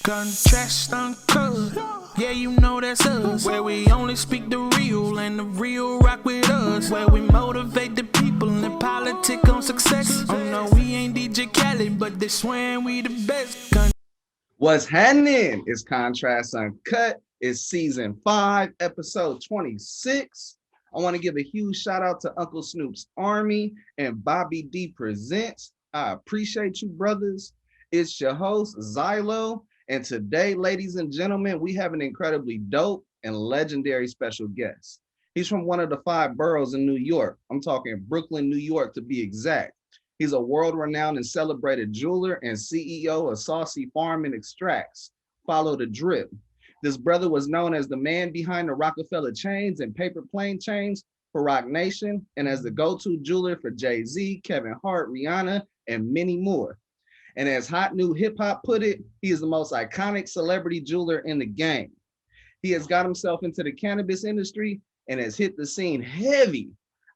Contrast uncut, yeah, you know that's us. Where we only speak the real and the real rock with us. Where we motivate the people and politic on success. Oh no, we ain't DJ Khaled, but they swearing we the best. What's happening? It's Contrast Uncut. It's season 5, episode 26. I want to give a huge shout out to Uncle Snoop's Army and Bobby D Presents. I appreciate you, brothers. It's your host, Xylo. And today, ladies and gentlemen, we have an incredibly dope and legendary special guest. He's from one of the 5 boroughs in New York. I'm talking Brooklyn, New York to be exact. He's a world-renowned and celebrated jeweler and CEO of Saucey Farm and Extracts. Follow the drip. This brother was known as the man behind the Rockefeller chains and paper plane chains for Roc Nation, and as the go-to jeweler for Jay-Z, Kevin Hart, Rihanna, and many more. And as Hot New Hip Hop put it, he is the most iconic celebrity jeweler in the game. He has got himself into the cannabis industry and has hit the scene heavy.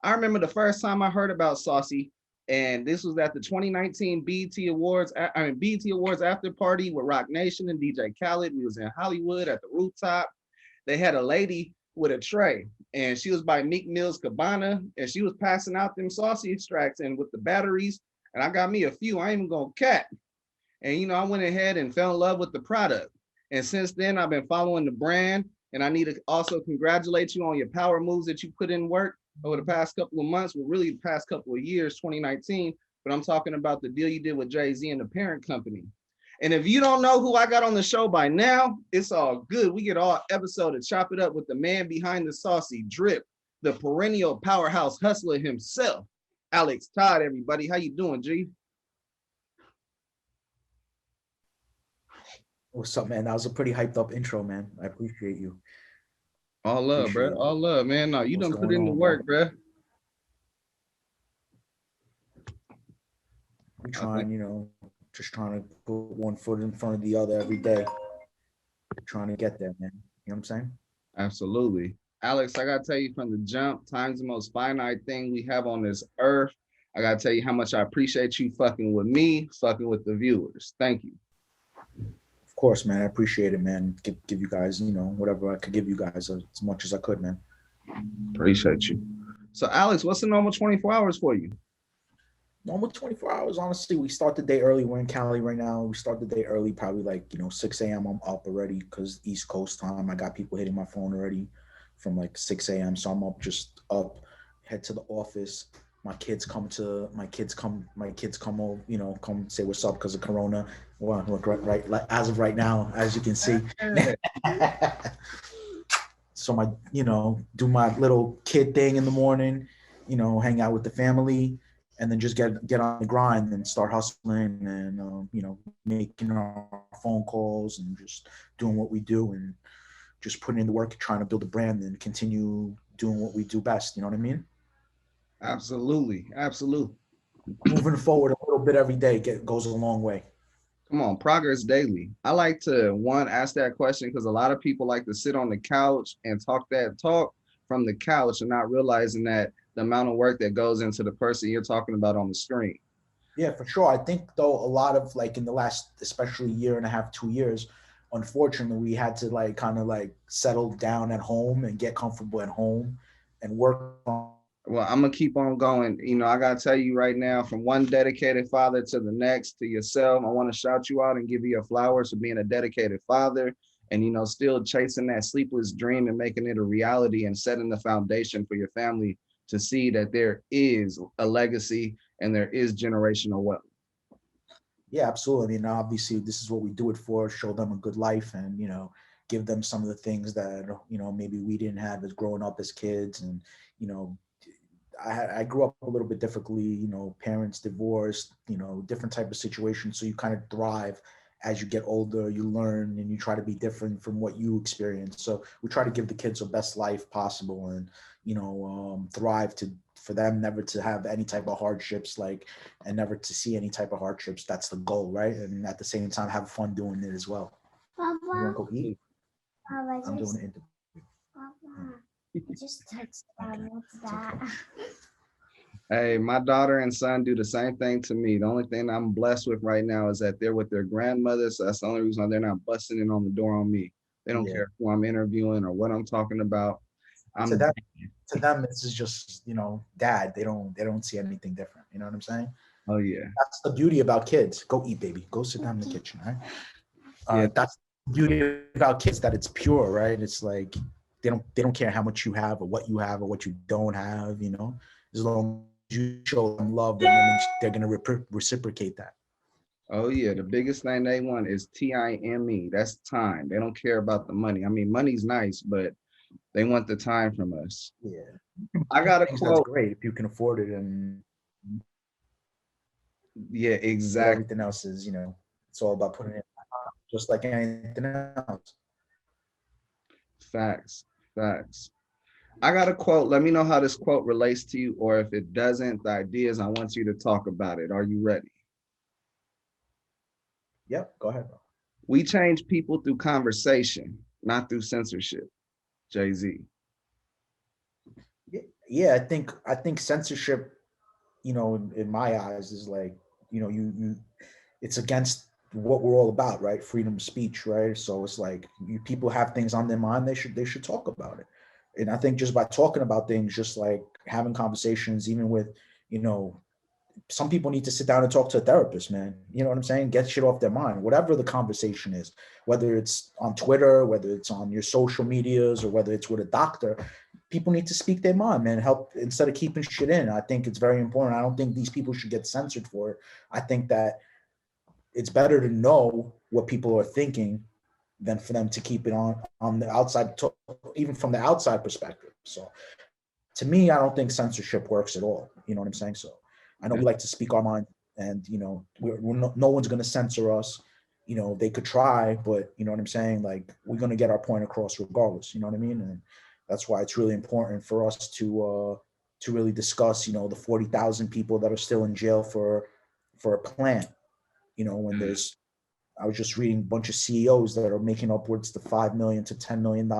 I remember the first time I heard about Saucey, and this was at the 2019 BET Awards after party with Roc Nation and DJ Khaled. We was in Hollywood at the rooftop. They had a lady with a tray, and she was by Meek Mill's Cabana, and she was passing out them Saucey extracts and with the batteries. And I got me a few. I ain't even gonna cap. And I went ahead and fell in love with the product. And since then, I've been following the brand. And I need to also congratulate you on your power moves that you put in work over the past couple of months, well, really the past couple of years, 2019. But I'm talking about the deal you did with Jay-Z and the parent company. And if you don't know who I got on the show by now, it's all good. We get all episode to chop it up with the man behind the Saucey drip, the perennial powerhouse hustler himself, Alex Todd, everybody. How you doing, G? What's up, man? That was a pretty hyped up intro, man. I appreciate you. All love, bro. All love, man. No, you done put in the work, bro. We trying, just trying to put one foot in front of the other every day. Trying to get there, man. You know what I'm saying? Absolutely. Alex, I gotta tell you from the jump, time's the most finite thing we have on this earth. I gotta tell you how much I appreciate you fucking with me, fucking with the viewers. Thank you. Of course, man. I appreciate it, man. Give you guys, whatever I could give you guys as much as I could, man. Appreciate you. So, Alex, what's the normal 24 hours for you? Normal 24 hours, honestly. We start the day early. We're in Cali right now. We start the day early, probably like, 6 a.m. I'm up already because East Coast time. I got people hitting my phone already from like 6 a.m. So I'm head to the office. My kids come over, come say what's up because of Corona. Well, look right as of right now, as you can see. So do my little kid thing in the morning, hang out with the family, and then just get on the grind and start hustling and making our phone calls and just doing what we do and just putting in the work, trying to build a brand and continue doing what we do best. You know what I mean? Absolutely. Moving forward a little bit every day goes a long way. Come on, progress daily. I like to, ask that question because a lot of people like to sit on the couch and talk that talk from the couch and not realizing that the amount of work that goes into the person you're talking about on the screen. Yeah, for sure. I think, though, a lot of, like, in the last, especially year and a half, 2 years, unfortunately, we had to, kind of settle down at home and get comfortable at home and work on. Well, I'm going to keep on going. I got to tell you right now, from one dedicated father to the next, to yourself, I want to shout you out and give you your flowers for being a dedicated father and, still chasing that sleepless dream and making it a reality and setting the foundation for your family to see that there is a legacy and there is generational wealth. Yeah, absolutely. I mean, obviously, this is what we do it for, show them a good life and, give them some of the things that, maybe we didn't have as growing up as kids. And, I grew up a little bit differently, parents divorced, different type of situations. So you kind of thrive as you get older, you learn and you try to be different from what you experience. So we try to give the kids the best life possible and, thrive for them never to have any type of hardships, and never to see any type of hardships. That's the goal, right? And at the same time, have fun doing it as well. Papa, you want to go eat? Papa, I'm doing it. Papa, I just touched that. What's that? Hey, my daughter and son do the same thing to me. The only thing I'm blessed with right now is that they're with their grandmother. So that's the only reason why they're not busting in on the door on me. They don't Yeah. care who I'm interviewing or what I'm talking about. To I'm them, to them, this is just, dad. They don't see anything different. You know what I'm saying? oh yeah. That's the beauty about kids. Go eat, baby. Go sit down in the kitchen. Right? Yeah. That's the beauty about kids, that it's pure, right? It's like they don't care how much you have or what you have or what you don't have. As long as you show them love, they're gonna reciprocate that. Oh yeah. The biggest thing they want is time. That's time. They don't care about the money. I mean, money's nice, but they want the time from us. Yeah, I got a things that's quote. great if you can afford it, and Yeah, exactly. everything else is, it's all about putting it, just like anything else. Facts. Facts. I got a quote. Let me know how this quote relates to you, or if it doesn't, the idea is I want you to talk about it. Are you ready? Yep, go ahead, bro. We change people through conversation, not through censorship. Jay-Z. Yeah, I think censorship, in my eyes, is like, you it's against what we're all about, right? Freedom of speech, right? So it's like, people have things on their mind, they should talk about it. And I think just by talking about things, just like having conversations, even with, you know some people need to sit down and talk to a therapist, man. You know what I'm saying? Get shit off their mind, whatever the conversation is, whether it's on Twitter, whether it's on your social medias, or whether it's with a doctor. People need to speak their mind, man. Help, instead of keeping shit in. I think it's very important. I don't think these people should get censored for it. I think that it's better to know what people are thinking than for them to keep it on the outside, even from the outside perspective. So to me, I don't think censorship works at all. You know what I'm saying? So I know we like to speak our mind, and we're no one's going to censor us. They could try, but you know what I'm saying? Like, we're going to get our point across regardless. You know what I mean? And that's why it's really important for us to really discuss, the 40,000 people that are still in jail for a plan. When there's I was just reading a bunch of CEOs that are making upwards to $5 million to $10 million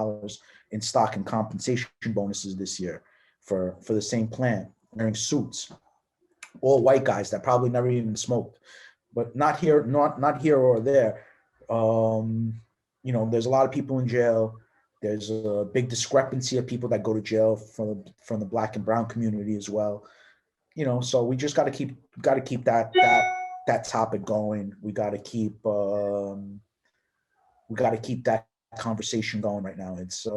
in stock and compensation bonuses this year for the same plan, wearing suits, all white guys that probably never even smoked, but not here or there. There's a lot of people in jail. There's a big discrepancy of people that go to jail from the black and brown community as well. So we just got to keep that topic going. We got to keep that conversation going right now. It's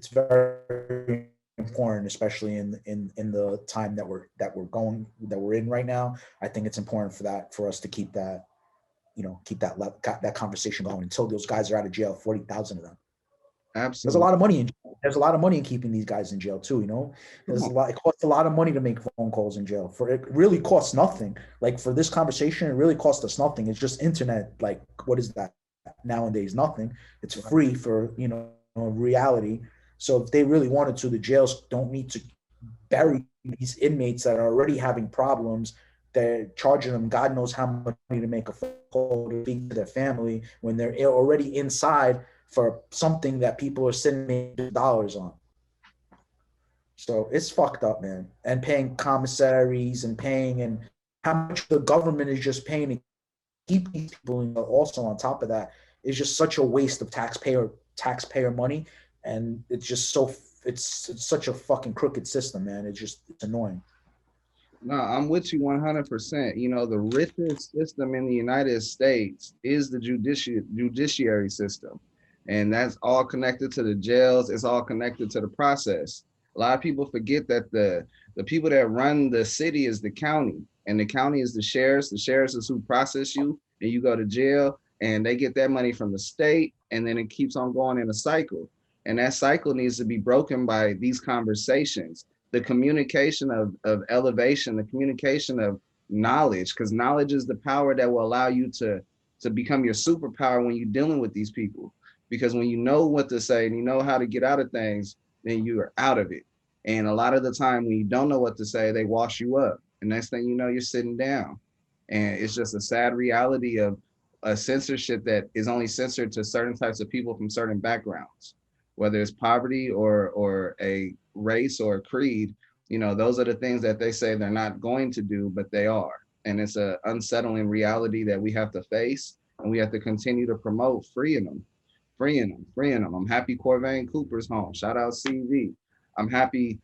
very important, especially in the time that we're in right now. I think it's important for us to keep that conversation going until those guys are out of jail. 40,000 of them. There's a Absolutely. lot of money in there's a lot of money in keeping these guys in jail too. There's a lot. It costs a lot of money to make phone calls in jail. It really costs nothing. Like, for this conversation, it really costs us nothing. It's just internet. Like, what is that nowadays? Nothing. It's free for reality. So if they really wanted to, the jails don't need to bury these inmates that are already having problems. They're charging them God knows how much money to make a phone call to speak to their family when they're already inside for something that people are sending dollars on. So it's fucked up, man. And paying commissaries and how much the government is just paying to keep these people in. Also, on top of that, is just such a waste of taxpayer money, and it's such a fucking crooked system, man. It's annoying. No, I'm with you 100%. The richest system in the United States is the judiciary system. And that's all connected to the jails. It's all connected to the process. A lot of people forget that the people that run the city is the county, and the county is the sheriffs. The sheriffs is who process you, and you go to jail, and they get that money from the state, and then it keeps on going in a cycle. And that cycle needs to be broken by these conversations, the communication of elevation, the communication of knowledge, because knowledge is the power that will allow you to become your superpower when you're dealing with these people. Because when you know what to say and you know how to get out of things, then you are out of it. And a lot of the time when you don't know what to say, they wash you up. And next thing you know, you're sitting down. And it's just a sad reality of a censorship that is only censored to certain types of people from certain backgrounds, whether it's poverty or a race or a creed. You know, those are the things that they say they're not going to do, but they are. And it's a unsettling reality that we have to face, and we have to continue to promote freeing them, freeing them, freeing them. I'm happy Corvain Cooper's home. Shout out CV. I'm happy,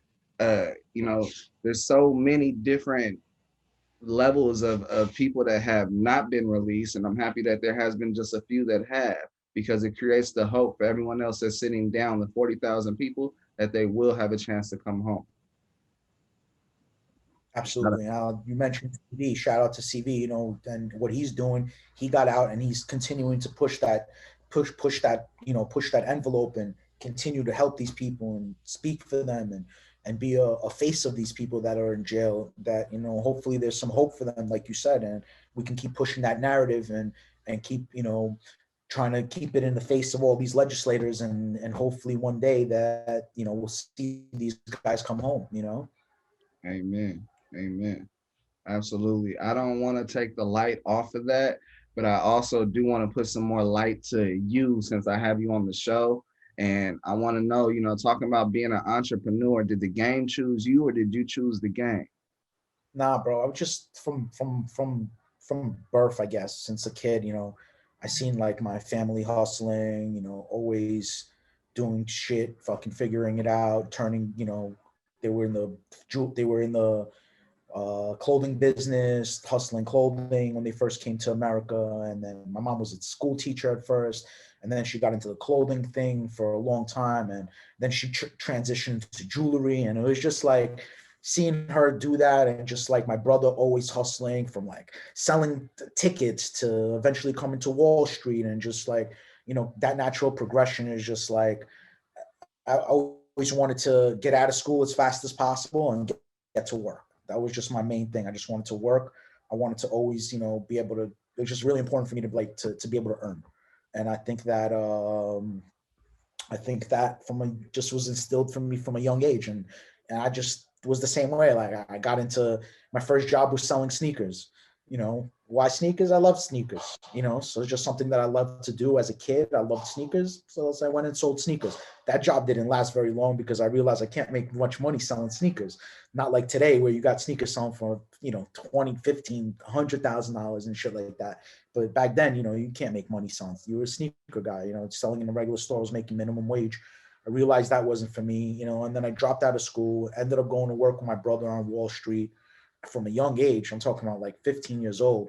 you know, there's so many different levels of people that have not been released, and I'm happy that there has been just a few that have, because it creates the hope for everyone else that's sitting down, the 40,000 people, that they will have a chance to come home. Absolutely. You mentioned CV. Shout out to CV. You know, and what he's doing, he got out and he's continuing to push that, push that, you know, push that envelope and continue to help these people and speak for them and be a face of these people that are in jail. That, you know, hopefully there's some hope for them, like you said, and we can keep pushing that narrative and keep, you know, trying to keep it in the face of all these legislators, and hopefully one day that, you know, we'll see these guys come home. You know. Amen. Amen. Absolutely. I don't want to take the light off of that, but I also do want to put some more light to you since I have you on the show. And I want to know, you know, talking about being an entrepreneur, did the game choose you or did you choose the game? Nah, bro. I was just from birth, I guess, since a kid. You know, I seen like my family hustling. You know, always doing shit, fucking figuring it out, turning. You know, they were in the they were in the clothing business, hustling clothing when they first came to America. And then my mom was a school teacher at first, and then she got into the clothing thing for a long time, and then she transitioned to jewelry, and it was just like seeing her do that, and just like my brother always hustling from like selling tickets to eventually coming to Wall Street, and just like, you know, that natural progression is just like I always wanted to get out of school as fast as possible and get to work. That was just my main thing. I just wanted to work. I wanted to always, you know, be able to. It was just really important for me to like to be able to earn, and I think that from a just was instilled from me from a young age, and I just was the same way. Like I got into my first job was selling sneakers. You know, why sneakers? I love sneakers. You know, so it's just something that I loved to do as a kid. I loved sneakers, so I went and sold sneakers. That job didn't last very long because I realized I can't make much money selling sneakers. Not like today where you got sneakers selling for, you know, 20, 15, $100,000 and shit like that. But back then, you know, you can't make money selling. You were a sneaker guy, you know, selling in a regular store, was making minimum wage. I realized that wasn't for me, you know, and then I dropped out of school, ended up going to work with my brother on Wall Street from a young age. I'm talking about like 15 years old,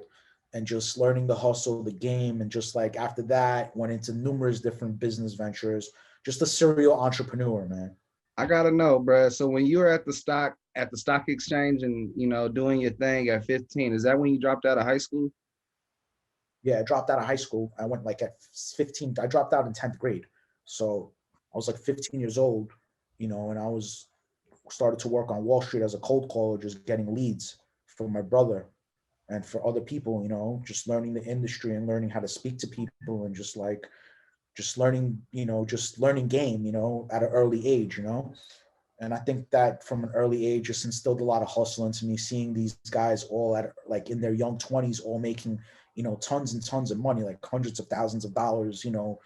and just learning the hustle, the game. And just like after that, went into numerous different business ventures, just a serial entrepreneur, man. I gotta know, bruh. So when you were at the stock exchange and, you know, doing your thing at 15, is that when you dropped out of high school? Yeah, I dropped out of high school. I went like at 15. I dropped out in 10th grade. So I was like 15 years old, you know, and I was started to work on Wall Street as a cold caller, just getting leads for my brother and for other people, you know, just learning the industry and learning how to speak to people, and just like just learning, you know, just learning game, you know, at an early age, you know. And I think that from an early age just instilled a lot of hustle into me, seeing these guys all at like in their young 20s, all making, you know, tons and tons of money, like hundreds of thousands of dollars, you know,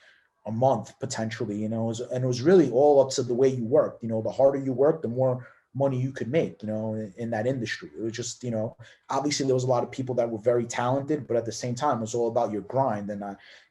a month potentially, you know. And it was really all up to the way you worked. You know, the harder you work, the more money you could make, you know, in that industry. It was just, you know, obviously there was a lot of people that were very talented, but at the same time, it was all about your grind. And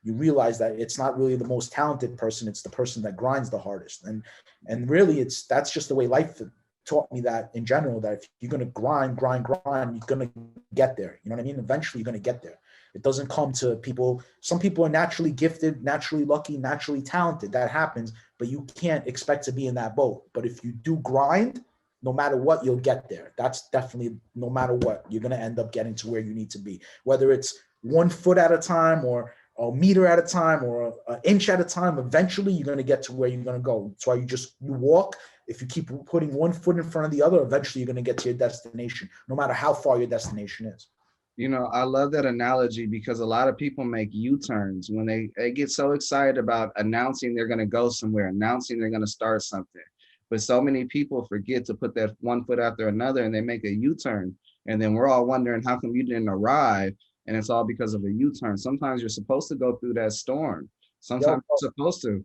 you realize that it's not really the most talented person, it's the person that grinds the hardest. And really that's just the way life taught me, that in general, that if you're going to grind, you're going to get there. You know what I mean? Eventually you're going to get there. It doesn't come to people. Some people are naturally gifted, naturally lucky, naturally talented. That happens, but you can't expect to be in that boat. But if you do grind, no matter what, you'll get there. That's definitely, no matter what, you're going to end up getting to where you need to be, whether it's 1 foot at a time or a meter at a time or an inch at a time. Eventually you're going to get to where you're going to go. That's why you walk. If you keep putting 1 foot in front of the other, eventually you're going to get to your destination, no matter how far your destination is. You know, I love that analogy because a lot of people make U-turns when they get so excited about announcing they're going to go somewhere, announcing they're going to start something. But so many people forget to put that 1 foot after another, and they make a U-turn. And then we're all wondering, how come you didn't arrive? And it's all because of a U-turn. Sometimes you're supposed to go through that storm. Sometimes you're supposed to.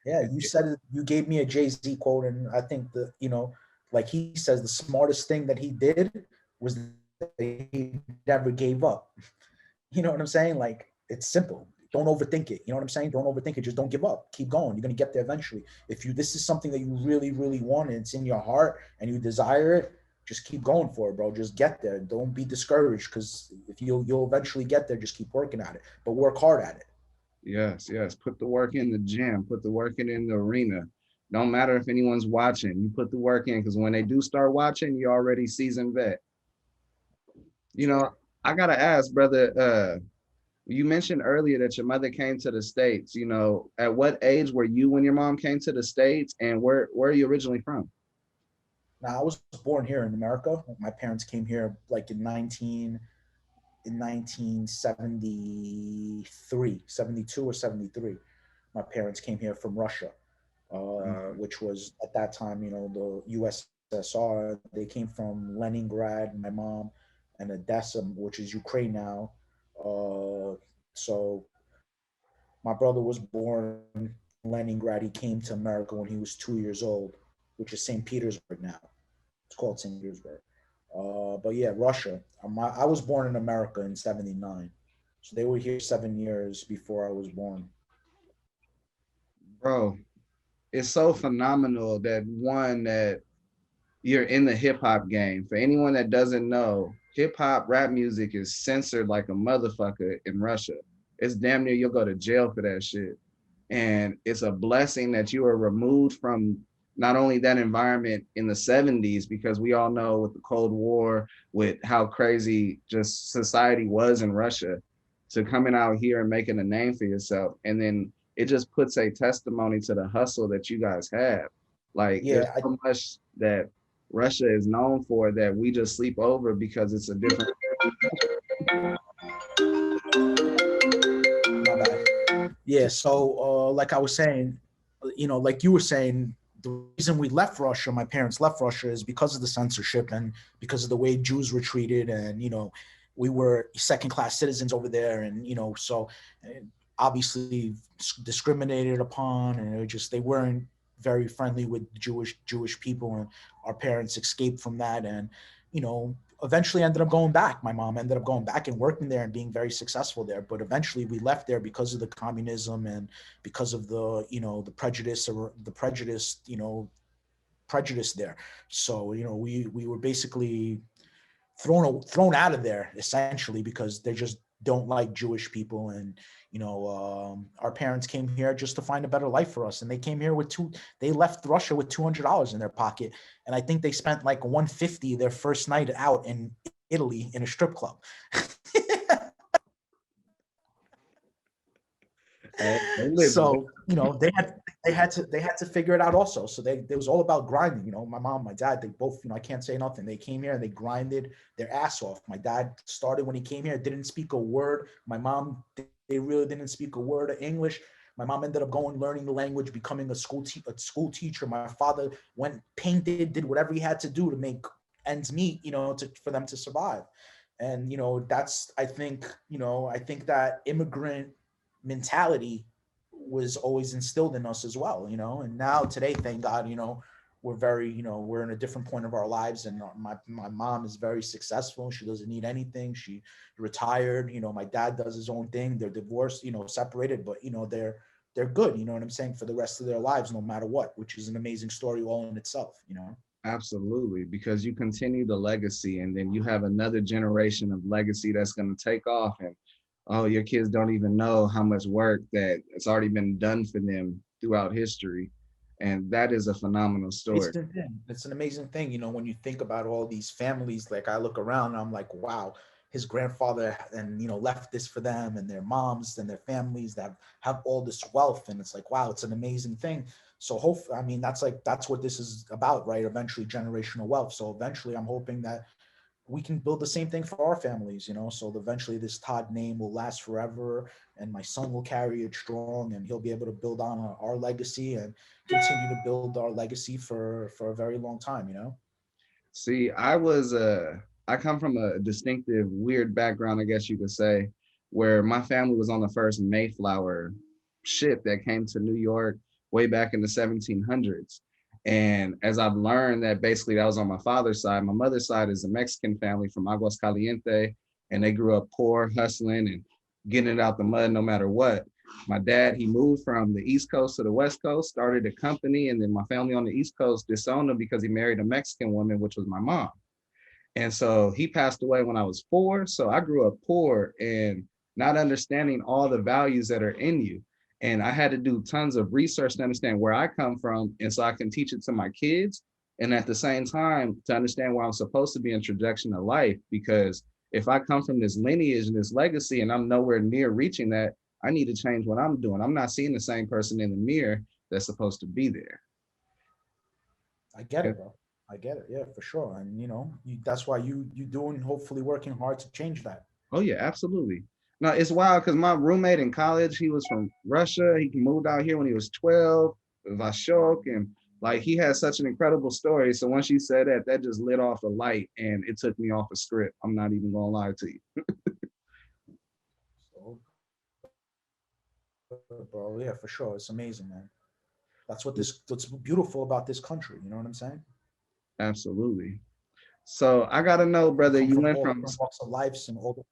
Yeah, you said it. You gave me a Jay-Z quote, and I think that, you know, like he says, the smartest thing that he did was that he never gave up. You know what I'm saying? Like, it's simple. Don't overthink it. You know what I'm saying? Don't overthink it. Just don't give up. Keep going. You're gonna get there eventually. If you this is something that you really, really want and it's in your heart and you desire it, just keep going for it, bro. Just get there. Don't be discouraged, because if you'll eventually get there. Just keep working at it, but work hard at it. Yes, yes. Put the work in the gym, put the work in the arena. Don't matter if anyone's watching, you put the work in, because when they do start watching, you're already seasoned vet. You know, I gotta ask, brother, you mentioned earlier that your mother came to the States. You know, at what age were you when your mom came to the States, and where are you originally from? Now, I was born here in America. My parents came here like in 1973, 72 or 73. My parents came here from Russia, Okay. which was at that time, the USSR. They came from Leningrad, my mom, and Odessa, which is Ukraine now. So my brother was born in Leningrad. He came to America when he was 2 years old, which is St. Petersburg now. It's called St. Petersburg. But yeah, Russia. I was born in America in '79, so they were here 7 years before I was born. Bro, it's so phenomenal that you're in the hip hop game. For anyone that doesn't know, hip hop rap music is censored like a motherfucker in Russia. It's damn near you'll go to jail for that shit. And it's a blessing that you are removed from not only that environment in the 70s, because we all know with the Cold War, with how crazy just society was in Russia, to coming out here and making a name for yourself. And then it just puts a testimony to the hustle that you guys have. Like, there's Yeah, so much that Russia is known for that we just sleep over because it's a different. my bad. Yeah, so like I was saying, like you were saying, the reason we left Russia, my parents left Russia, is because of the censorship and because of the way Jews were treated, and we were second class citizens over there, and so obviously discriminated upon, and they weren't very friendly with Jewish people, and our parents escaped from that, and you know eventually ended up going back. My mom ended up going back and working there and being very successful there. But eventually we left there because of the communism and because of the prejudice, or the prejudice there. So we were basically thrown out of there essentially because they just don't like Jewish people. And our parents came here just to find a better life for us, and they came here with they left Russia with $200 in their pocket, and I think they spent like 150 their first night out in Italy in a strip club. They live. So they had to figure it out also. So it was all about grinding. My mom, my dad, they both, I can't say nothing. They came here and they grinded their ass off. My dad started when he came here, didn't speak a word. My mom, they really didn't speak a word of English. My mom ended up learning the language, becoming a school teacher. My father went, painted, did whatever he had to do to make ends meet, for them to survive. And that's, I think that immigrant mentality was always instilled in us as well. And now today, thank God, we're in a different point of our lives, and my mom is very successful. She doesn't need anything. She retired. My dad does his own thing. They're divorced, separated, but they're good, you know what I'm saying, for the rest of their lives, no matter what, which is an amazing story all in itself. Absolutely, because you continue the legacy, and then you have another generation of legacy that's going to take off. And oh, your kids don't even know how much work that it's already been done for them throughout history. And that is a phenomenal story. It's an amazing thing, when you think about all these families. Like, I look around and I'm like, wow, his grandfather and left this for them and their moms and their families that have all this wealth, and it's like, wow, it's an amazing thing. So that's what this is about, right? Eventually generational wealth. So eventually I'm hoping that we can build the same thing for our families, so eventually this Todd name will last forever, and my son will carry it strong, and he'll be able to build on our legacy and continue to build our legacy for a very long time. See, I come from a distinctive, weird background, I guess you could say, where my family was on the first Mayflower ship that came to New York way back in the 1700s. And as I've learned that basically that was on my father's side. My mother's side is a Mexican family from Aguas Caliente, and they grew up poor, hustling and getting it out the mud no matter what. My dad, he moved from the East Coast to the West Coast, started a company, and then my family on the East Coast disowned him because he married a Mexican woman, which was my mom. And so he passed away when I was 4. So I grew up poor and not understanding all the values that are in you. And I had to do tons of research to understand where I come from. And so I can teach it to my kids. And at the same time, to understand where I'm supposed to be in trajectory of life. Because if I come from this lineage and this legacy and I'm nowhere near reaching that, I need to change what I'm doing. I'm not seeing the same person in the mirror that's supposed to be there. I get it, bro. I get it. Yeah, for sure. And that's why you doing, hopefully working hard to change that. Oh yeah, absolutely. No, it's wild because my roommate in college, he was from Russia. He moved out here when he was 12, Vashok, and like he had such an incredible story. So once you said that, that just lit off a light and it took me off a script. I'm not even gonna lie to you. So, bro, yeah, for sure. It's amazing, man. That's what's beautiful about this country. You know what I'm saying? Absolutely. So I gotta know, brother, Come you from went all from different walks of lives and all the.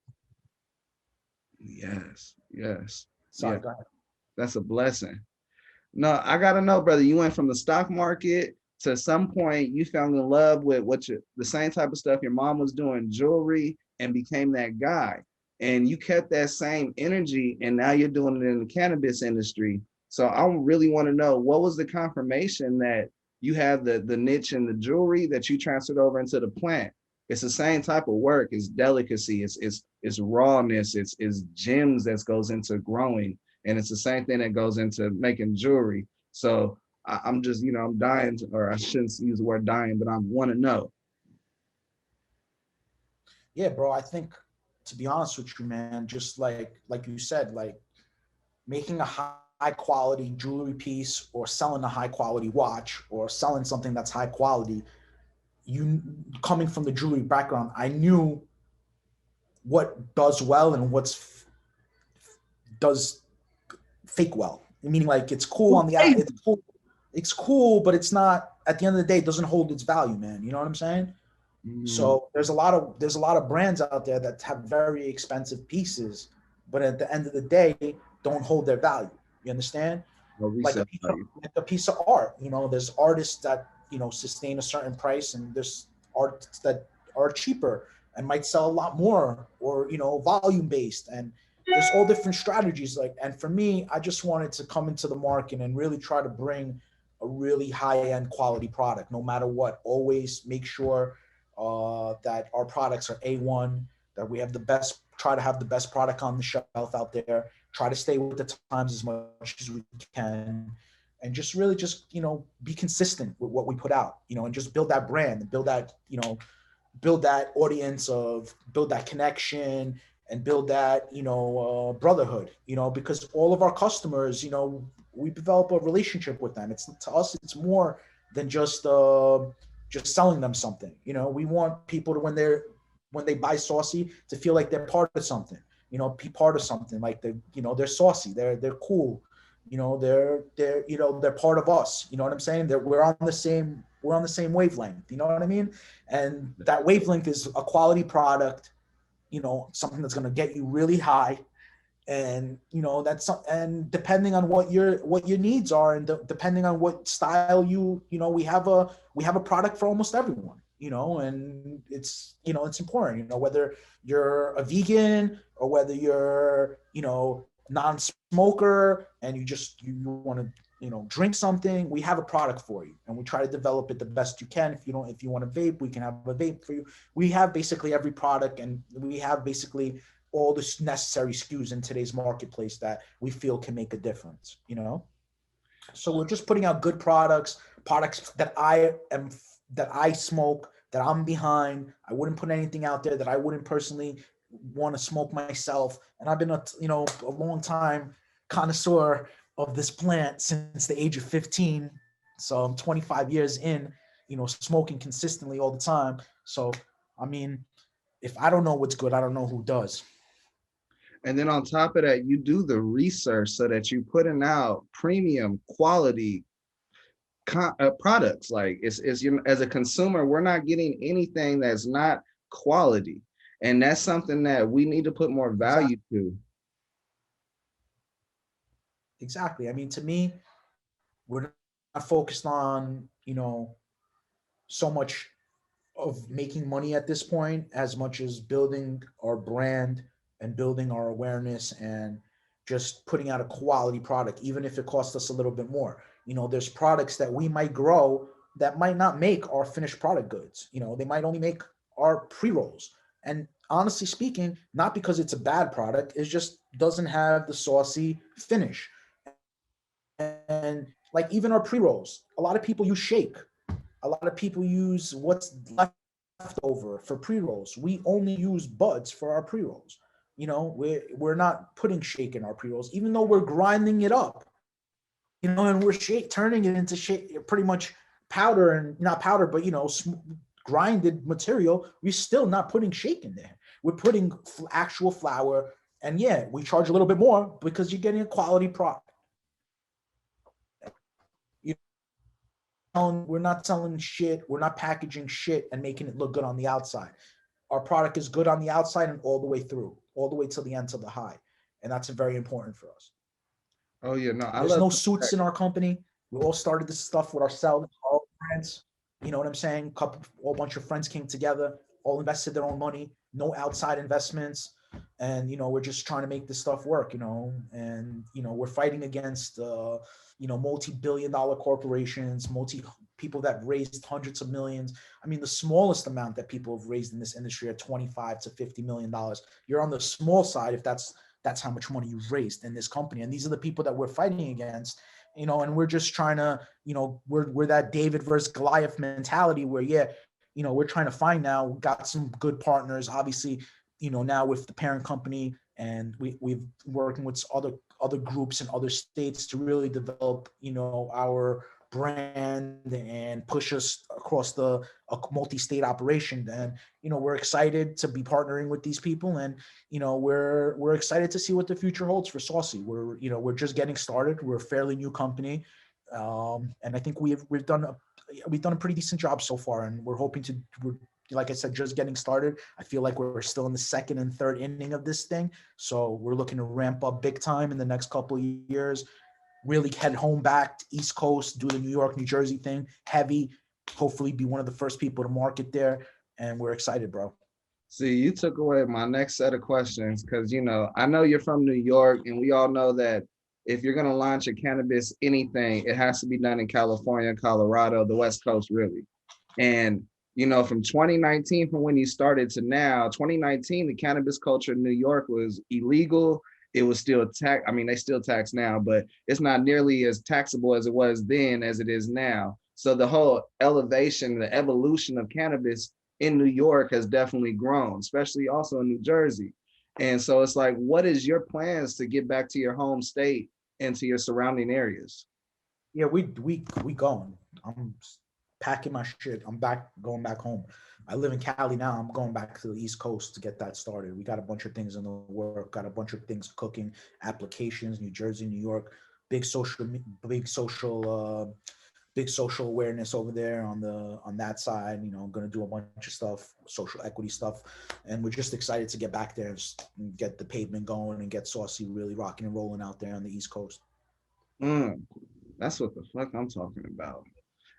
yes. Sorry, Yeah, go ahead. that's a blessing. No, I gotta know, brother. You went from the stock market to some point you fell in love with the same type of stuff your mom was doing, jewelry, and became that guy. And you kept that same energy, and now you're doing it in the cannabis industry. So I really want to know what was the confirmation that you have the niche in the jewelry that you transferred over into the plant. It's the same type of work. It's delicacy. It's rawness. It's gems that goes into growing, and it's the same thing that goes into making jewelry. So I'm just, I'm dying, or I shouldn't use the word dying, but I want to know. Yeah, bro. I think, to be honest with you, man, just like you said, like making a high quality jewelry piece or selling a high quality watch or selling something that's high quality, you coming from the jewelry background, I knew what does well and does fake well. Meaning, like, it's cool on the out, it's cool, but it's not, at the end of the day, it doesn't hold its value, man. You know what I'm saying? So there's a lot of brands out there that have very expensive pieces, but at the end of the day, don't hold their value. You understand? Like a piece of art. There's artists that sustain a certain price, and there's artists that are cheaper and might sell a lot more, or volume based. And there's all different strategies. And for me, I just wanted to come into the market and really try to bring a really high end quality product, no matter what. Always make sure that our products are A1, that we have try to have the best product on the shelf out there, try to stay with the times as much as we can, and just really be consistent with what we put out, and just build that brand and build that audience build that connection and build that, brotherhood, because all of our customers, we develop a relationship with them. To us, it's more than just selling them something. We want people to, when they buy Saucey, to feel like they're part of something, be part of something, like they're Saucey, they're cool, they're part of us. You know what I'm saying? We're on the same wavelength. You know what I mean? And that wavelength is a quality product, something that's going to get you really high. And and depending on what your needs are, and depending on what style we have a product for almost everyone, and it's important, whether you're a vegan or whether you're non-smoker and you want to drink something, we have a product for you, and we try to develop it the best you can. If you want to vape, we can have a vape for you. We have basically every product, and we have basically all the necessary SKUs in today's marketplace that we feel can make a difference, So we're just putting out good products that I smoke, that I'm behind. I wouldn't put anything out there that I wouldn't personally want to smoke myself. And I've been a long time connoisseur of this plant since the age of 15. So I'm 25 years in, smoking consistently all the time. So, I mean, if I don't know what's good, I don't know who does. And then on top of that, you do the research so that you're putting out premium quality products. Like it's you, as a consumer, we're not getting anything that's not quality, and that's something that we need to put more value to. Exactly. I mean, to me, we're not focused on, so much of making money at this point as much as building our brand and building our awareness and just putting out a quality product, even if it costs us a little bit more. There's products that we might grow that might not make our finished product goods. They might only make our pre-rolls. And honestly speaking, not because it's a bad product, it just doesn't have the saucy finish. And like even our pre-rolls, a lot of people use shake. A lot of people use what's left over for pre-rolls. We only use buds for our pre-rolls. We're not putting shake in our pre-rolls, even though we're grinding it up, and we're turning it into shake, pretty much powder, and not powder, but grinded material. We're still not putting shake in there. We're putting actual flour, and yeah, we charge a little bit more because you're getting a quality product. We're not selling shit. We're not packaging shit and making it look good on the outside. Our product is good on the outside and all the way through, all the way to the end, to the high. And that's very important for us. Oh yeah, no, I There's love no suits in our company. We all started this stuff with ourselves, our friends. You know what I'm saying? A bunch of friends came together, all invested their own money, no outside investments. And, we're just trying to make this stuff work, and, we're fighting against, multi-billion-dollar corporations, people that raised hundreds of millions. I mean, the smallest amount that people have raised in this industry are $25 to $50 million. You're on the small side if that's how much money you've raised in this company. And these are the people that we're fighting against, and we're just trying to, we're that David versus Goliath mentality where, yeah, we're trying to find now, we got some good partners, obviously, now with the parent company, and we've working with other groups in other states to really develop, our brand and push us across a multi-state operation. And, we're excited to be partnering with these people, and, we're excited to see what the future holds for Saucey. We're just getting started. We're a fairly new company. And I think we've done a pretty decent job so far, and we're like I said, just getting started. I feel like we're still in the second and third inning of this thing. So we're looking to ramp up big time in the next couple of years, really head home back to East Coast, do the New York, New Jersey thing, heavy, hopefully be one of the first people to market there. And we're excited, bro. See, you took away my next set of questions because, I know you're from New York, and we all know that if you're going to launch a cannabis anything, it has to be done in California, Colorado, the West Coast, really. And, from 2019, from when you started to now, 2019, the cannabis culture in New York was illegal. It was still I mean, they still tax now, but it's not nearly as taxable as it was then as it is now. So the whole elevation, the evolution of cannabis in New York has definitely grown, especially also in New Jersey. And so it's like, what is your plans to get back to your home state and to your surrounding areas? Yeah, we going. I'm packing my shit. I'm going back home. I live in Cali now. I'm going back to the East Coast to get that started. We got a bunch of things in the work, got a bunch of things cooking, applications, New Jersey, New York, big social, big social, big social awareness over there on that side. I'm going to do a bunch of stuff, social equity stuff, and we're just excited to get back there and get the pavement going and get Saucey really rocking and rolling out there on the East Coast. That's what the fuck I'm talking about.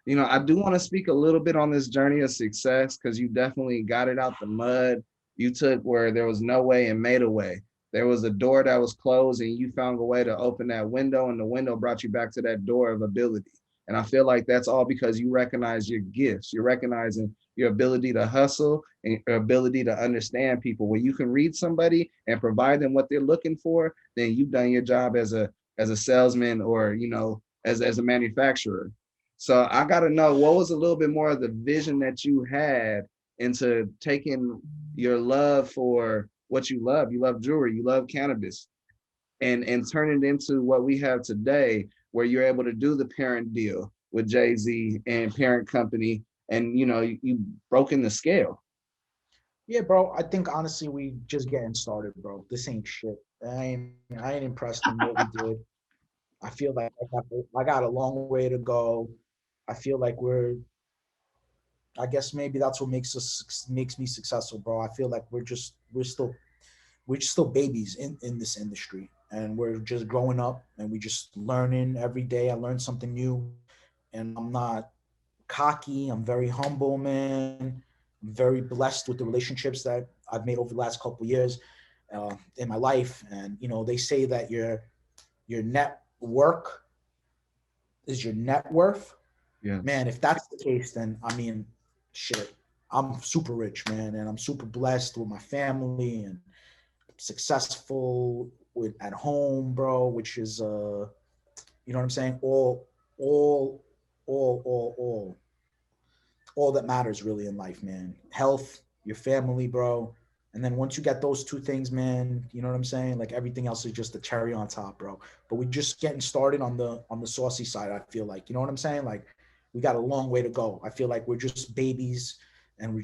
I do want to speak a little bit on this journey of success because you definitely got it out the mud. You took where there was no way and made a way. There was a door that was closed and you found a way to open that window, and the window brought you back to that door of ability. And I feel like that's all because you recognize your gifts. You're recognizing your ability to hustle and your ability to understand people. When you can read somebody and provide them what they're looking for, then you've done your job as a salesman or, as a manufacturer. So I got to know, what was a little bit more of the vision that you had into taking your love for what you love? You love jewelry, you love cannabis, and turn it into what we have today, where you're able to do the parent deal with Jay-Z and parent company, and you broken the scale. Yeah, bro. I think honestly, we just getting started, bro. This ain't shit. I ain't impressed in what we did. I feel like I got a long way to go. I feel like I guess maybe that's what makes me successful, bro. I feel like we're still babies in this industry, and we're just growing up, and we just learning every day. I learn something new, and I'm not cocky. I'm very humble, man. I'm very blessed with the relationships that I've made over the last couple of years in my life. And they say that your net work is your net worth. Yeah. Man, if that's the case, then I mean, shit, I'm super rich, man, and I'm super blessed with my family and successful with at home, bro, which is you know what I'm saying? All, all all that matters really in life, man. Health, your family, bro. And then once you get those two things, man, you know what I'm saying? Like everything else is just a cherry on top, bro. But we're just getting started on the saucy side, I feel like. You know what I'm saying? Like we got a long way to go. I feel like we're just babies and we're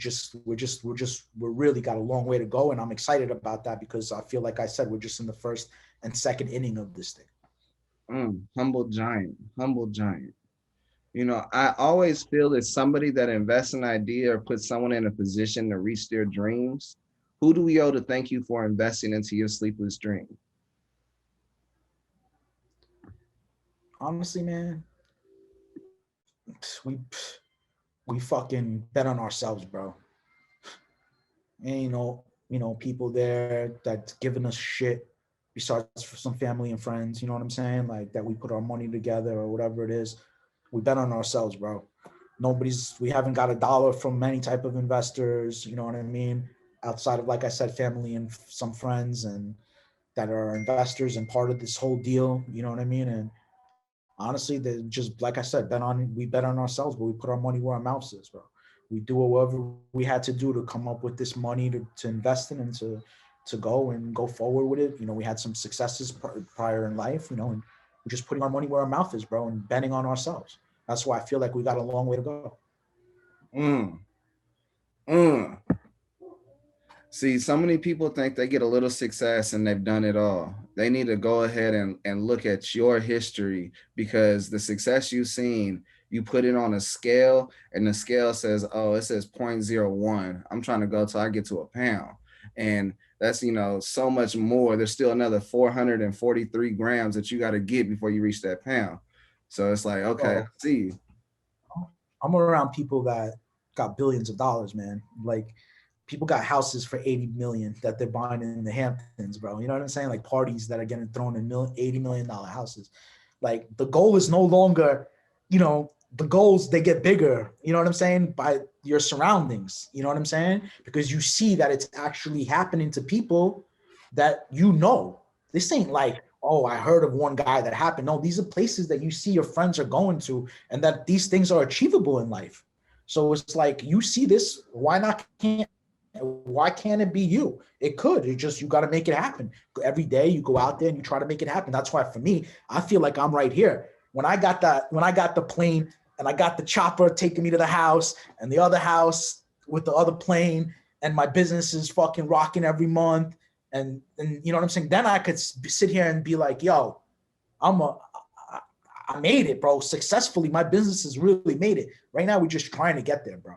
really got a long way to go. And I'm excited about that because I feel like I said we're just in the first and second inning of this thing. Humble giant, humble giant. I always feel that somebody that invests in an idea or puts someone in a position to reach their dreams, who do we owe to thank you for investing into your sleepless dream? Honestly, man, we we fucking bet on ourselves, bro. And people there that's giving us shit besides for some family and friends, you know what I'm saying? Like that we put our money together or whatever it is. We bet on ourselves, bro. We haven't got a dollar from any type of investors, you know what I mean? Outside of, like I said, family and some friends and that are investors and part of this whole deal, you know what I mean? And honestly, they just, like I said, we bet on ourselves, but we put our money where our mouth is, bro. We do whatever we had to do to come up with this money to invest in and to go forward with it. We had some successes prior in life, and we're just putting our money where our mouth is, bro, and betting on ourselves. That's why I feel like we got a long way to go. Mm, mm. See, so many people think they get a little success and they've done it all. They need to go ahead and look at your history because the success you've seen, you put it on a scale and the scale says, oh, it says 0.01. I'm trying to go till I get to a pound. And that's, so much more. There's still another 443 grams that you got to get before you reach that pound. So it's like, okay, I see you. I'm around people that got billions of dollars, man. Like people got houses for 80 million that they're buying in the Hamptons, bro. You know what I'm saying? Like parties that are getting thrown in $80 million houses. Like the goal is no longer, the goals, they get bigger, you know what I'm saying? By your surroundings, you know what I'm saying? Because you see that it's actually happening to people that This ain't like, oh, I heard of one guy that happened. No, these are places that you see your friends are going to and that these things are achievable in life. So it's like, you see this, why can't it be you? It could. It just, you got to make it happen. Every day you go out there and you try to make it happen. That's why for me, I feel like I'm right here. When I got the plane and I got the chopper taking me to the house and the other house with the other plane and my business is fucking rocking every month and you know what I'm saying? Then I could sit here and be like, yo, I made it, bro. Successfully, my business has really made it. Right now, we're just trying to get there, bro.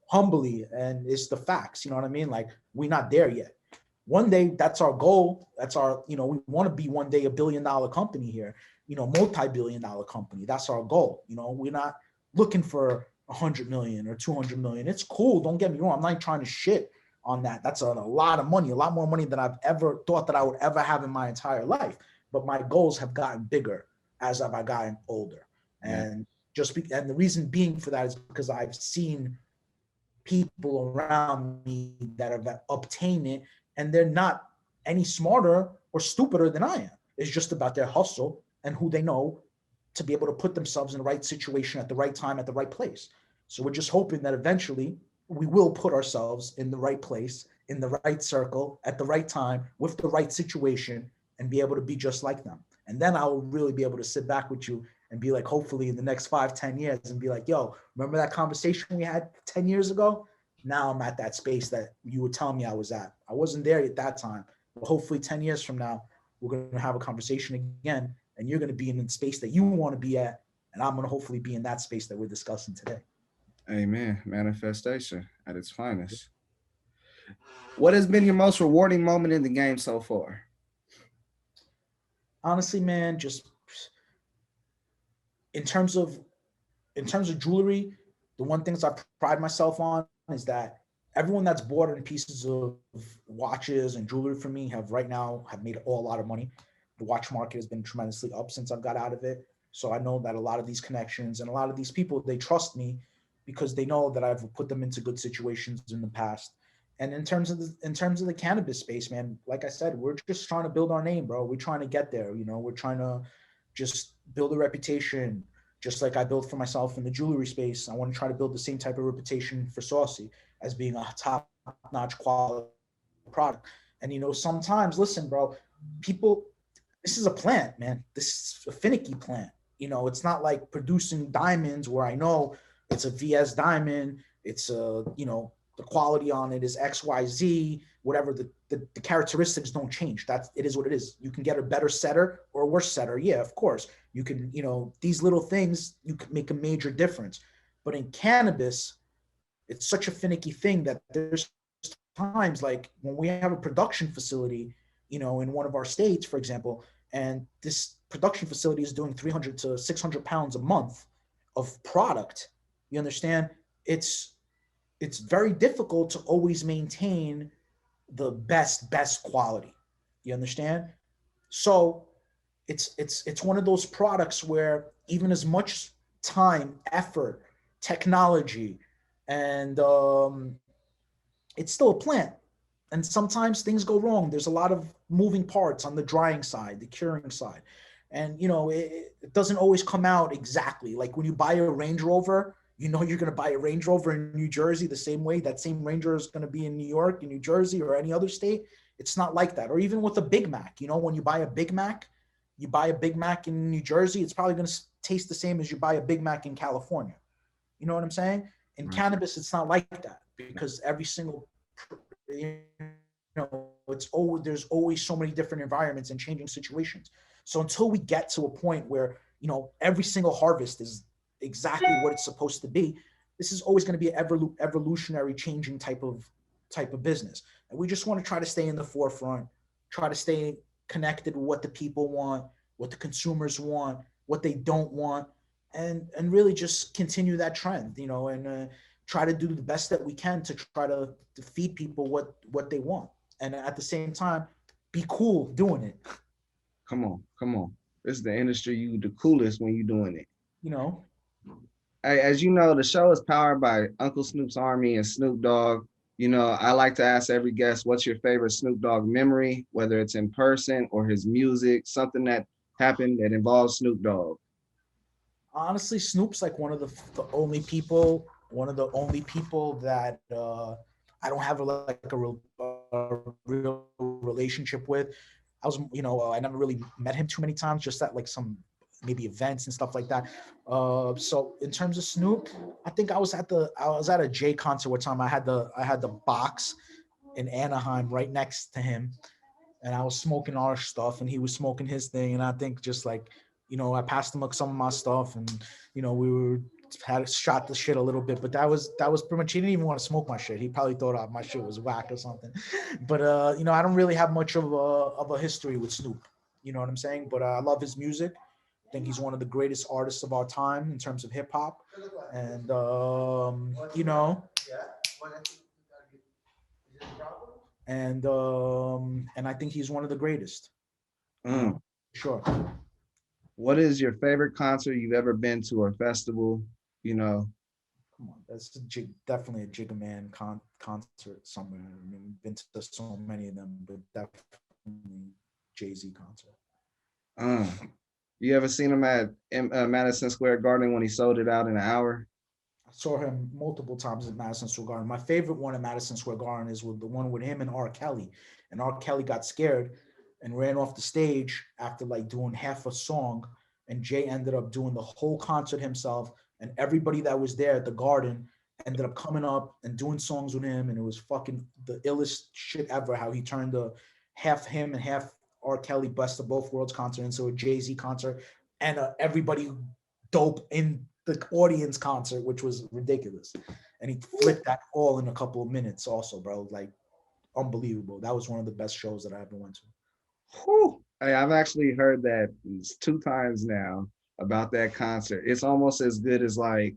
Humbly, and it's the facts. You know what I mean? Like we're not there yet. One day, that's our goal. That's our, we want to be one day $1 billion company here. Multi-billion dollar company. That's our goal. We're not looking for 100 million or 200 million. It's cool. Don't get me wrong. I'm not trying to shit on that. That's a lot of money, a lot more money than I've ever thought that I would ever have in my entire life. But my goals have gotten bigger as I've gotten older. And and the reason being for that is because I've seen people around me that have obtained it and they're not any smarter or stupider than I am. It's just about their hustle and who they know to be able to put themselves in the right situation at the right time, at the right place. So we're just hoping that eventually we will put ourselves in the right place, in the right circle, at the right time, with the right situation, and be able to be just like them. And then I'll really be able to sit back with you and be like, hopefully in the next 5-10 years and be like, yo, remember that conversation we had 10 years ago? Now I'm at that space that you were telling me I was at. I wasn't there at that time, but hopefully 10 years from now, we're going to have a conversation again and you're going to be in the space that you want to be at. And I'm going to hopefully be in that space that we're discussing today. Amen. Manifestation at its finest. What has been your most rewarding moment in the game so far? Honestly, man, just in terms of jewelry, the one things I pride myself on is that everyone that's bought in pieces of watches and jewelry from me have made a lot of money. The watch market has been tremendously up since I've got out of it. So I know that a lot of these connections and a lot of these people, they trust me because they know that I've put them into good situations in the past. And in terms of the cannabis space, man, like I said, we're just trying to build our name, bro. We're trying to get there. We're trying to just build a reputation, just like I built for myself in the jewelry space. I want to try to build the same type of reputation for Saucey as being a top-notch quality product. And sometimes, listen, bro, people, this is a plant, man. This is a finicky plant. It's not like producing diamonds where I know it's a VS diamond. It's the quality on it is XYZ, whatever the characteristics don't change. It is what it is. You can get a better setter or a worse setter. Yeah, of course. You can, these little things, you can make a major difference. But in cannabis, it's such a finicky thing that there's times like when we have a production facility, in one of our states, for example, and this production facility is doing 300 to 600 pounds a month of product. You understand? It's very difficult to always maintain the best quality. You understand? So it's one of those products where even as much time, effort, technology, and it's still a plant. And sometimes things go wrong. There's a lot of moving parts on the drying side, the curing side. And, it doesn't always come out exactly. Like when you buy a Range Rover, you're going to buy a Range Rover in New Jersey the same way that same Range Rover is going to be in New York, in New Jersey, or any other state. It's not like that. Or even with a Big Mac, when you buy a Big Mac, in New Jersey, it's probably going to taste the same as you buy a Big Mac in California. You know what I'm saying? In cannabis, it's not like that because every single, there's always so many different environments and changing situations. So until we get to a point where, every single harvest is exactly what it's supposed to be, this is always going to be an evolutionary changing type of business. And we just want to try to stay in the forefront, try to stay connected with what the people want, what the consumers want, what they don't want, and really just continue that trend, and try to do the best that we can to try to feed people what they want. And at the same time, be cool doing it. Come on. This is the industry you the coolest when you doing it. Hey, as you know, the show is powered by Uncle Snoop's Army and Snoop Dogg. I like to ask every guest, what's your favorite Snoop Dogg memory, whether it's in person or his music, something that happened that involves Snoop Dogg? Honestly, Snoop's like one of the only people that I don't have a real relationship with. I never really met him too many times, just at like some maybe events and stuff like that. So in terms of Snoop, I think I was at a Jay concert one time. I had the box in Anaheim right next to him, and I was smoking our stuff, and he was smoking his thing. And I think just like, I passed him some of my stuff, and we had shot the shit a little bit, but that was pretty much. He didn't even want to smoke my shit. He probably thought my shit was whack or something. But I don't really have much of a history with Snoop. You know what I'm saying? But I love his music. I think he's one of the greatest artists of our time in terms of hip hop, and and I think he's one of the greatest. Sure. What is your favorite concert you've ever been to or festival? Come on, that's definitely a Jigga Man concert somewhere. I mean, we've been to so many of them, but definitely Jay-Z concert. You ever seen him at Madison Square Garden when he sold it out in an hour? I saw him multiple times at Madison Square Garden. My favorite one at Madison Square Garden is with the one with him and R. Kelly. And R. Kelly got scared and ran off the stage after like doing half a song. And Jay ended up doing the whole concert himself. And everybody that was there at the Garden ended up coming up and doing songs with him. And it was fucking the illest shit ever, how he turned the half him and half R. Kelly Best of Both Worlds concert into a Jay-Z concert. And everybody dope in the audience concert, which was ridiculous. And he flipped that all in a couple of minutes also, bro. Like, unbelievable. That was one of the best shows that I ever went to. Whew. Hey, I've actually heard that 2 times now about that concert. It's almost as good as like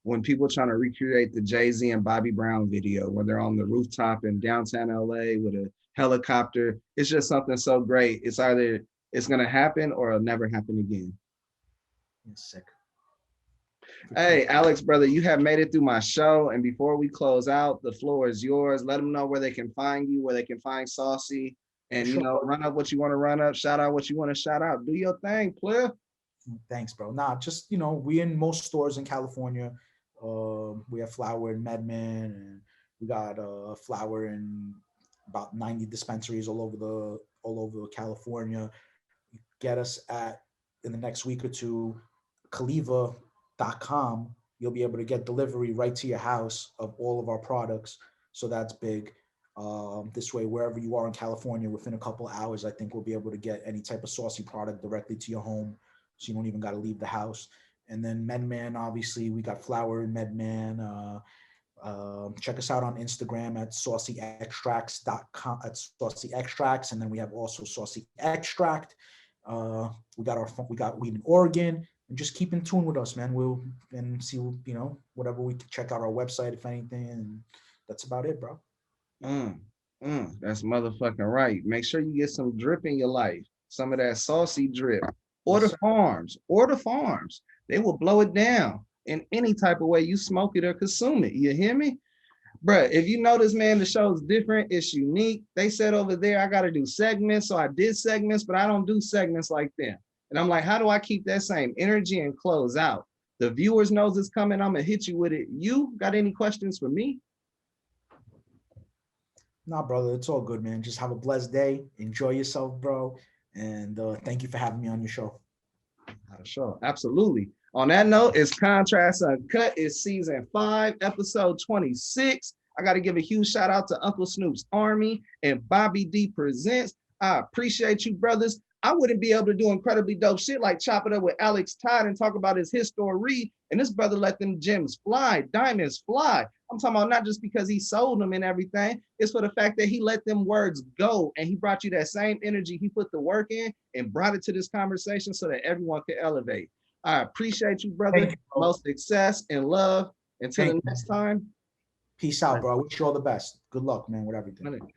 when people trying to recreate the Jay-Z and Bobby Brown video where they're on the rooftop in downtown LA with a helicopter. It's just something so great. It's either it's gonna happen or it'll never happen again. It's sick. Hey, Alex, brother, you have made it through my show. And before we close out, the floor is yours. Let them know where they can find you, where they can find Saucey. And, you know, run up what you want to run up, shout out what you want to shout out. Do your thing, player. Thanks, bro. Nah, just, you know, we in most stores in California. We have flour in Medman, and we got flour in about 90 dispensaries all over California. Get us at, in the next week or two, Caliva.com. You'll be able to get delivery right to your house of all of our products. So that's big. This way, wherever you are in California, within a couple of hours, I think we'll be able to get any type of Saucey product directly to your home. So you don't even got to leave the house. And then Medman, obviously, we got flour in Medman. Check us out on Instagram at saucyextracts.com, at Saucey Extracts. And then we have also Saucey Extract. We got weed in Oregon. And just keep in tune with us, man. We'll and see, you know, whatever we can check out our website, if anything. And that's about it, bro. That's motherfucking right. Make sure you get some drip in your life. Some of that Saucey drip. Order farms. Order farms. They will blow it down in any type of way you smoke it or consume it. You hear me? Bruh, if you notice, man, the show's different. It's unique. They said over there, I got to do segments. So I did segments, but I don't do segments like them. And I'm like, how do I keep that same energy and close out? The viewers knows it's coming. I'm going to hit you with it. You got any questions for me? Nah, brother, it's all good, man. Just have a blessed day. Enjoy yourself, bro. And thank you for having me on your show. Sure, absolutely. On that note, it's Contrast Uncut. It's season 5, episode 26. I got to give a huge shout out to Uncle Snoop's Army and Bobby D Presents. I appreciate you, brothers. I wouldn't be able to do incredibly dope shit like chop it up with Alex Todd and talk about his history. And this brother let them gems fly, diamonds fly. I'm talking about not just because he sold them and everything. It's for the fact that he let them words go and he brought you that same energy. He put the work in and brought it to this conversation so that everyone could elevate. I appreciate you, brother. Most success and love. Until the next time. Peace out, bro. I wish you all the best. Good luck, man, with everything.